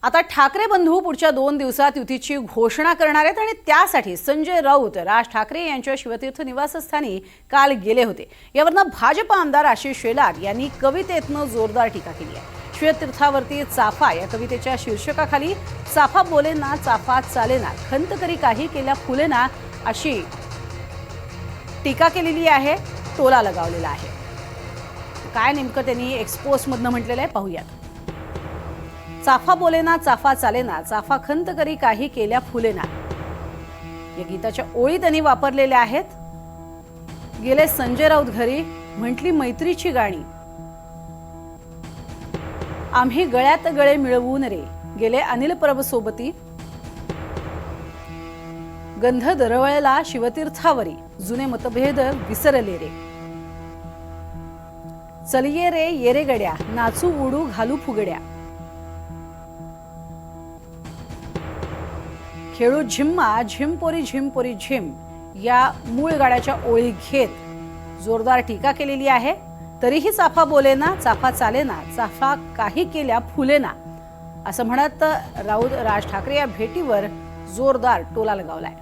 आता ठाकरे बंधू पुढच्या 2 दिवसात युतीची घोषणा करणार आहेत आणि त्यासाठी संजय राऊत राज ठाकरे यांच्या शिवतीर्थ निवासस्थानी काल गेले होते। यावरनं भाजप आमदार आशिष शेलार यांनी कवितेतनं जोरदार टीका केली आहे। शिवतीर्थावरती चाफा या कवितेच्या शीर्षकाखाली चाफा बोलेना चाफा चालेना खंत करी काही केल्या फुलेना अशी टीका केलेली आहे, टोला लगावलेला आहे। काय नेमकं त्यांनी एक्सपोज मधनं म्हटलेलं आहे पाहूयात। चाफा बोलेना चाफा चालेना चाफा खंत करी काही केल्या फुलेना या गीताच्या ओळी त्यांनी वापरलेल्या आहेत। गेले संजय राऊत घरी म्हटली मैत्रीची गाणी, आम्ही गळ्यात गळे मिळवून रे गेले अनिल परब सोबती, गंध दरवळला शिवतीर्थावरी जुने मतभेद विसरले रे, चलिये रे येरे गड्या नाचू उडू घालू फुगड्या, खेळू झिम्मा झिमपोरी झिमपोरी झिम या मूळ गाण्याच्या ओळी घेत जोरदार टीका केलेली आहे। तरीही चाफा बोलेना चाफा चालेना चाफा काही केल्या फुलेना असं म्हणत राऊत राज ठाकरे या भेटीवर जोरदार टोला लगावलाय।